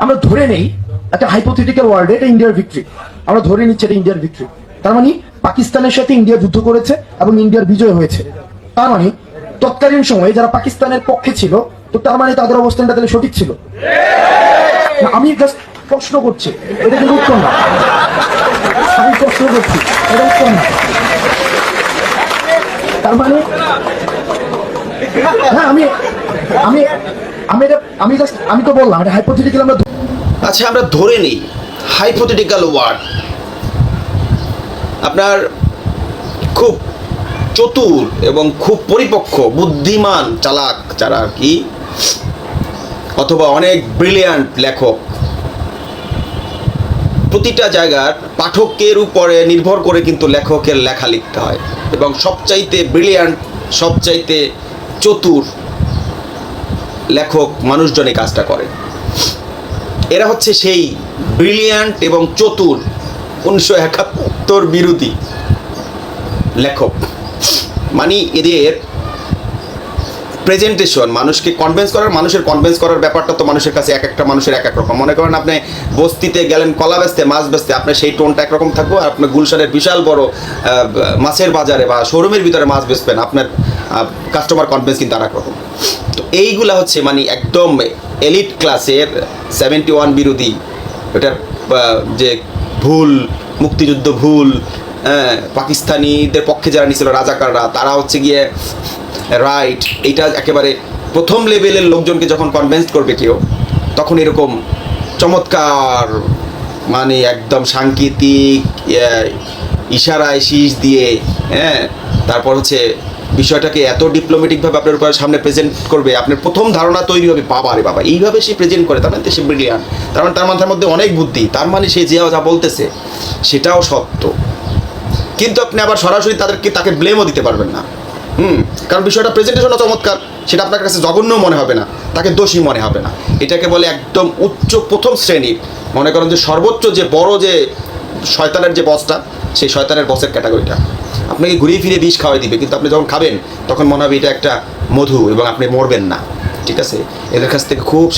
আমরা ধরে নেই একটা হাইপোথেটিক্যাল ওয়ার্ল্ডে এটা ইন্ডিয়ার ভিক্টরি, আমরা ধরে নিচ্ছি এটা ইন্ডিয়ার ভিক্টরি। তার মানে পাকিস্তানের সাথে ইন্ডিয়া যুদ্ধ করেছে এবং ইন্ডিয়ার বিজয় হয়েছে। তার মানে তৎকালীন সময়ে যারা পাকিস্তানের পক্ষে ছিল, তো তার মানে তাদের অবস্থানটা তাহলে সঠিক ছিল। আমি জাস্ট প্রশ্ন করছি, এটা কিন্তু উত্তর না। আমি প্রশ্ন করছি, এটা উত্তর না। তার মানে হ্যাঁ, আমি আমি আমি এটা আমি তো বললাম এটা হাইপোথেটিক্যাল। আমরা আচ্ছা, আমরা ধরে নিই হাইপোথেটিক্যাল ওয়ার্ড। আপনার খুব চতুর এবং খুব পরিপক্ক বুদ্ধিমান চালাক যারা আর কি, অথবা অনেক ব্রিলিয়ান্ট লেখক, প্রতিটা জায়গার পাঠকের উপরে নির্ভর করে কিন্তু লেখকের লেখা লিখতে হয়। এবং সবচাইতে ব্রিলিয়ান্ট, সবচাইতে চতুর লেখক মানুষজনই কাজটা করে। এরা হচ্ছে সেই ব্রিলিয়ান্ট এবং চতুর 1971 বিরোধী লেখক। মানে এদের প্রেজেন্টেশন মানুষকে মানুষের কনভিন্স করার ব্যাপারটা তো মানুষের কাছে এক একটা মানুষের এক এক রকম। মনে করেন আপনি বস্তিতে গেলেন কলা বেচতে, মাছ বেচতে, আপনার সেই টোনটা একরকম থাকবে। আর আপনার গুলশানের বিশাল বড় মাছের বাজারে বা শোরুমের ভিতরে মাছ বেচবেন, আপনার কাস্টমার কনভিন্স কিন্তু আর এক রকম। তো এইগুলা হচ্ছে মানে একদম এলিট ক্লাসের 71 বিরোধী, এটার যে ভুল মুক্তিযুদ্ধ ভুল, পাকিস্তানিদের পক্ষে যারা নিয়েছিল রাজাকাররা, তারা হচ্ছে গিয়ে রাইট। এইটা একেবারে প্রথম লেভেলের লোকজনকে যখন কনভিন্স করবে কেউ, তখন এরকম চমৎকার মানে একদম সাংকেতিক ইশারায় শীষ দিয়ে, তারপর হচ্ছে বিষয়টাকে এত ডিপ্লোম্যাটিকভাবে আপনার উপর সামনে প্রেজেন্ট করবে, আপনার প্রথম ধারণা তৈরি হবে বাবা রে বাবা, এইভাবে সে প্রেজেন্ট করে, তার মানে সে ব্রিলিয়ান্ট, তার মানে তার মাথার মধ্যে অনেক বুদ্ধি, তার মানে সে যা বলতেছে সেটাও সত্য। কিন্তু আপনি আবার সরাসরি তাকে ব্লেমও দিতে পারবেন না। কারণ বিষয়টা প্রেজেন্টেশনও চমৎকার, সেটা আপনার কাছে জঘন্য মনে হবে না, তাকে দোষী মনে হবে না। এটাকে বলে একদম উচ্চ প্রথম শ্রেণীর, মনে করেন যে সর্বোচ্চ যে বড় যে শয়তানের যে বসটা, সেই শয়তানের বসের ক্যাটাগরিটা। আপনাকে ঘুরিয়ে ফিরে বিষ খাওয়াই দিবে, কিন্তু আপনি যখন খাবেন তখন মনে হবে এটা একটা মধু এবং আপনি মরবেন না। ঠিক আছে, এদের কাছ থেকে খুব